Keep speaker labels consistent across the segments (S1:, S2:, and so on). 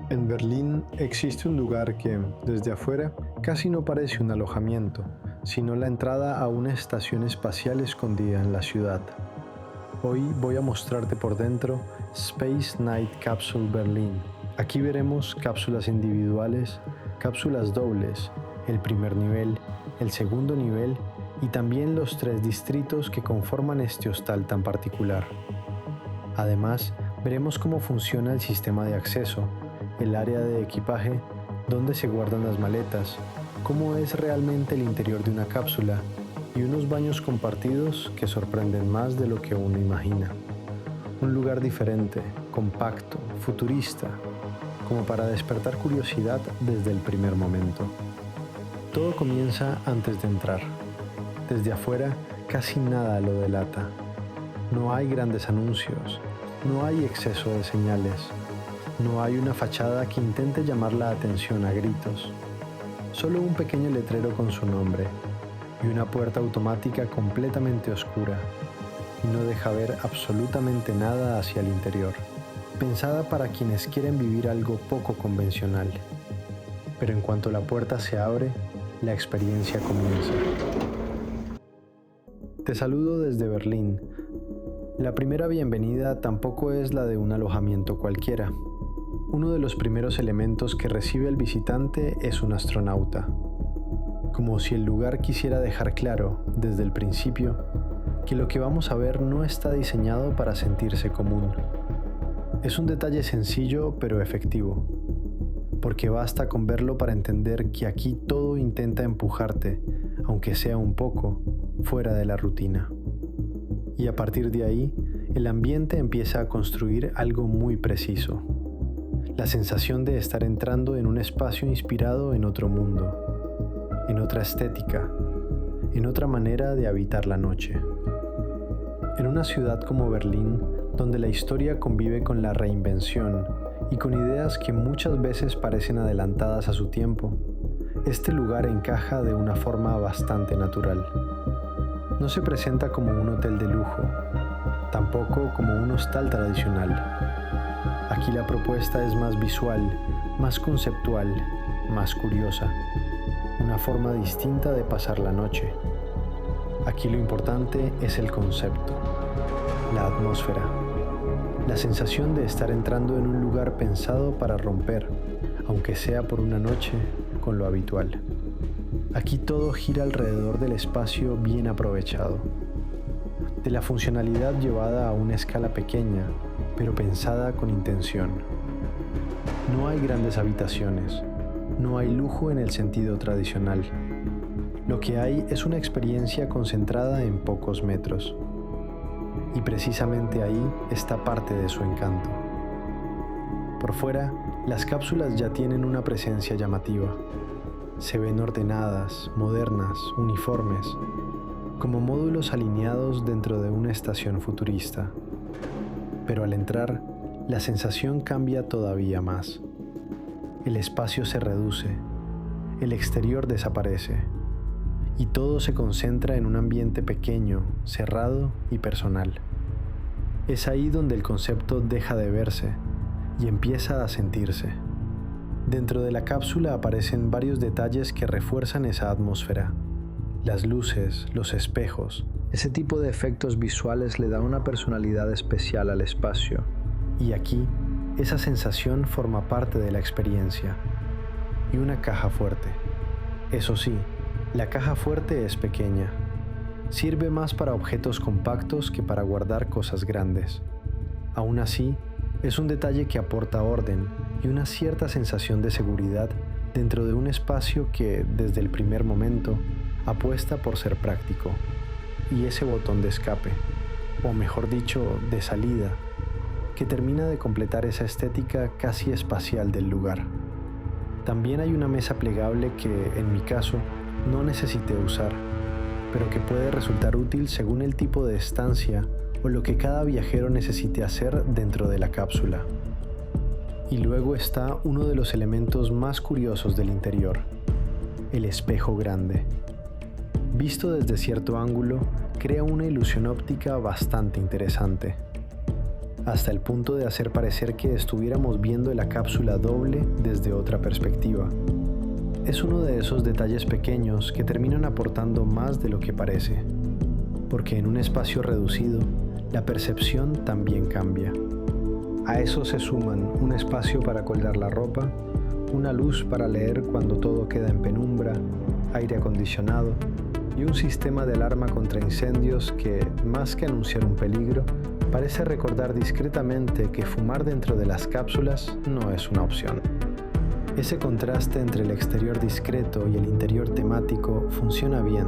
S1: En Berlín existe un lugar que, desde afuera, casi no parece un alojamiento, sino la entrada a una estación espacial escondida en la ciudad. Hoy voy a mostrarte por dentro Space Night Capsule Berlin. Aquí veremos cápsulas individuales, cápsulas dobles, el primer nivel, el segundo nivel y también los 3 distritos que conforman este hostal tan particular. Además, veremos cómo funciona el sistema de acceso, el área de equipaje, dónde se guardan las maletas, cómo es realmente el interior de una cápsula y unos baños compartidos que sorprenden más de lo que uno imagina. Un lugar diferente, compacto, futurista, como para despertar curiosidad desde el primer momento. Todo comienza antes de entrar. Desde afuera casi nada lo delata. No hay grandes anuncios, no hay exceso de señales, no hay una fachada que intente llamar la atención a gritos. Solo un pequeño letrero con su nombre y una puerta automática completamente oscura y no deja ver absolutamente nada hacia el interior. Pensada para quienes quieren vivir algo poco convencional. Pero en cuanto la puerta se abre, la experiencia comienza. Te saludo desde Berlín. La primera bienvenida tampoco es la de un alojamiento cualquiera. Uno de los primeros elementos que recibe el visitante es un astronauta. Como si el lugar quisiera dejar claro, desde el principio, que lo que vamos a ver no está diseñado para sentirse común. Es un detalle sencillo pero efectivo, porque basta con verlo para entender que aquí todo intenta empujarte, aunque sea un poco, fuera de la rutina. Y a partir de ahí, el ambiente empieza a construir algo muy preciso. La sensación de estar entrando en un espacio inspirado en otro mundo, en otra estética, en otra manera de habitar la noche. En una ciudad como Berlín, donde la historia convive con la reinvención y con ideas que muchas veces parecen adelantadas a su tiempo, este lugar encaja de una forma bastante natural. No se presenta como un hotel de lujo, tampoco como un hostal tradicional. Aquí la propuesta es más visual, más conceptual, más curiosa, una forma distinta de pasar la noche. Aquí lo importante es el concepto, la atmósfera, la sensación de estar entrando en un lugar pensado para romper, aunque sea por una noche, con lo habitual. Aquí todo gira alrededor del espacio bien aprovechado, de la funcionalidad llevada a una escala pequeña, pero pensada con intención. No hay grandes habitaciones, no hay lujo en el sentido tradicional. Lo que hay es una experiencia concentrada en pocos metros. Y precisamente ahí está parte de su encanto. Por fuera, las cápsulas ya tienen una presencia llamativa. Se ven ordenadas, modernas, uniformes, como módulos alineados dentro de una estación futurista. Pero al entrar, la sensación cambia todavía más. El espacio se reduce, el exterior desaparece, y todo se concentra en un ambiente pequeño, cerrado y personal. Es ahí donde el concepto deja de verse y empieza a sentirse. Dentro de la cápsula aparecen varios detalles que refuerzan esa atmósfera. Las luces, los espejos, ese tipo de efectos visuales le da una personalidad especial al espacio. Y aquí, esa sensación forma parte de la experiencia. Y una caja fuerte. Eso sí, la caja fuerte es pequeña. Sirve más para objetos compactos que para guardar cosas grandes. Aún así, es un detalle que aporta orden y una cierta sensación de seguridad dentro de un espacio que, desde el primer momento, apuesta por ser práctico. Y ese botón de escape, o mejor dicho, de salida, que termina de completar esa estética casi espacial del lugar. También hay una mesa plegable que, en mi caso, no necesité usar, pero que puede resultar útil según el tipo de estancia o lo que cada viajero necesite hacer dentro de la cápsula. Y luego está uno de los elementos más curiosos del interior, el espejo grande. Visto desde cierto ángulo, crea una ilusión óptica bastante interesante. hasta el punto de hacer parecer que estuviéramos viendo la cápsula doble desde otra perspectiva. Es uno de esos detalles pequeños que terminan aportando más de lo que parece, porque en un espacio reducido, la percepción también cambia. A eso se suman un espacio para colgar la ropa, una luz para leer cuando todo queda en penumbra, aire acondicionado y un sistema de alarma contra incendios que, más que anunciar un peligro, parece recordar discretamente que fumar dentro de las cápsulas no es una opción. Ese contraste entre el exterior discreto y el interior temático funciona bien,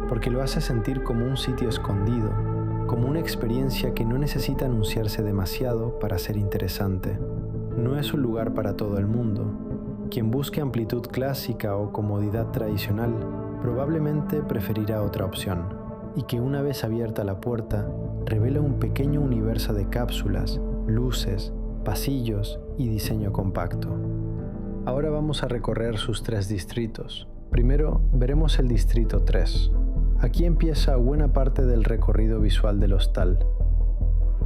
S1: porque lo hace sentir como un sitio escondido, como una experiencia que no necesita anunciarse demasiado para ser interesante. No es un lugar para todo el mundo. Quien busque amplitud clásica o comodidad tradicional probablemente preferirá otra opción, y que una vez abierta la puerta, revela un pequeño universo de cápsulas, luces, pasillos y diseño compacto. Ahora vamos a recorrer sus 3 distritos. Primero, veremos el distrito 3. Aquí empieza buena parte del recorrido visual del hostal.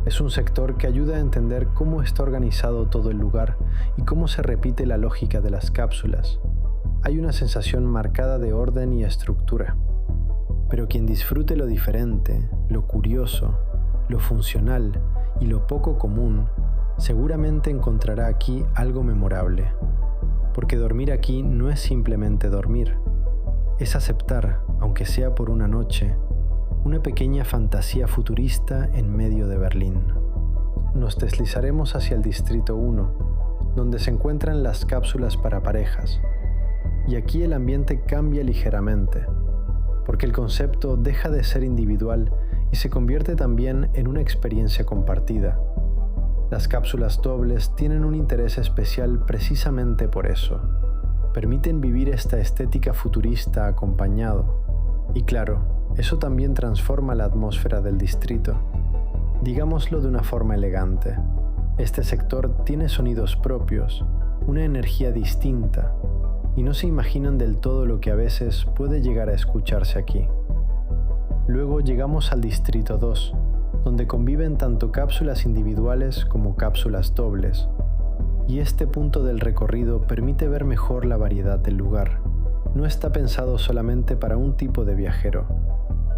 S1: Es un sector que ayuda a entender cómo está organizado todo el lugar y cómo se repite la lógica de las cápsulas. Hay una sensación marcada de orden y estructura. Pero quien disfrute lo diferente, lo curioso, lo funcional y lo poco común, seguramente encontrará aquí algo memorable. Porque dormir aquí no es simplemente dormir, es aceptar, aunque sea por una noche, una pequeña fantasía futurista en medio de Berlín. Nos deslizaremos hacia el Distrito 1, donde se encuentran las cápsulas para parejas. Y aquí el ambiente cambia ligeramente, porque el concepto deja de ser individual y se convierte también en una experiencia compartida. Las cápsulas dobles tienen un interés especial precisamente por eso. Permiten vivir esta estética futurista acompañado. Y claro, eso también transforma la atmósfera del distrito. Digámoslo de una forma elegante. Este sector tiene sonidos propios, una energía distinta, y no se imaginan del todo lo que a veces puede llegar a escucharse aquí. Luego llegamos al distrito 2, donde conviven tanto cápsulas individuales como cápsulas dobles, y este punto del recorrido permite ver mejor la variedad del lugar. No está pensado solamente para un tipo de viajero.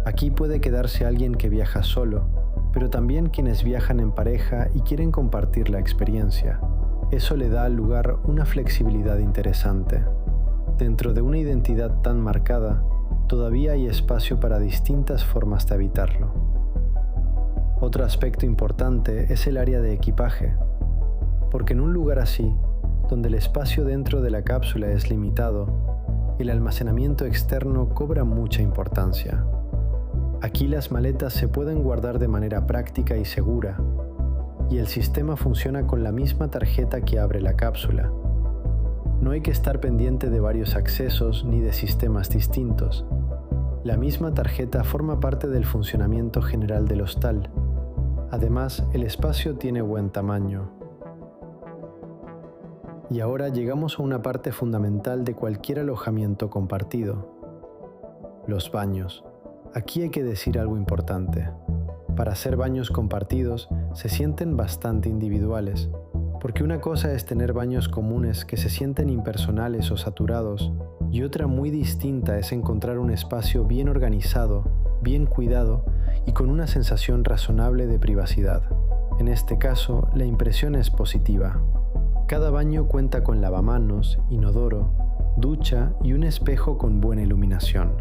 S1: Aquí puede quedarse alguien que viaja solo, pero también quienes viajan en pareja y quieren compartir la experiencia. Eso le da al lugar una flexibilidad interesante. Dentro de una identidad tan marcada, todavía hay espacio para distintas formas de habitarlo. Otro aspecto importante es el área de equipaje, porque en un lugar así, donde el espacio dentro de la cápsula es limitado, el almacenamiento externo cobra mucha importancia. Aquí las maletas se pueden guardar de manera práctica y segura, y el sistema funciona con la misma tarjeta que abre la cápsula. No hay que estar pendiente de varios accesos ni de sistemas distintos. La misma tarjeta forma parte del funcionamiento general del hostal. Además, el espacio tiene buen tamaño. Y ahora llegamos a una parte fundamental de cualquier alojamiento compartido: los baños. Aquí hay que decir algo importante. Para hacer baños compartidos, se sienten bastante individuales, porque una cosa es tener baños comunes que se sienten impersonales o saturados, y otra muy distinta es encontrar un espacio bien organizado, bien cuidado y con una sensación razonable de privacidad. En este caso, la impresión es positiva. Cada baño cuenta con lavamanos, inodoro, ducha y un espejo con buena iluminación.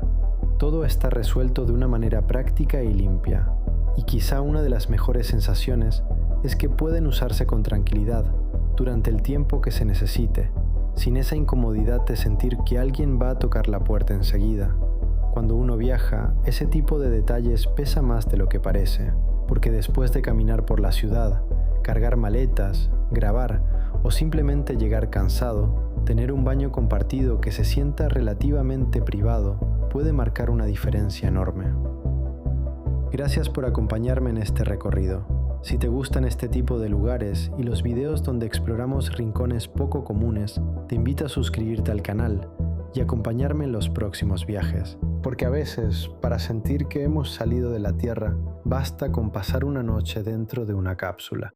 S1: Todo está resuelto de una manera práctica y limpia. Y quizá una de las mejores sensaciones es que pueden usarse con tranquilidad durante el tiempo que se necesite, sin esa incomodidad de sentir que alguien va a tocar la puerta enseguida. Cuando uno viaja, ese tipo de detalles pesa más de lo que parece, porque después de caminar por la ciudad, cargar maletas, grabar o simplemente llegar cansado, tener un baño compartido que se sienta relativamente privado puede marcar una diferencia enorme. Gracias por acompañarme en este recorrido. Si te gustan este tipo de lugares y los videos donde exploramos rincones poco comunes, te invito a suscribirte al canal y acompañarme en los próximos viajes. Porque a veces, para sentir que hemos salido de la Tierra, basta con pasar una noche dentro de una cápsula.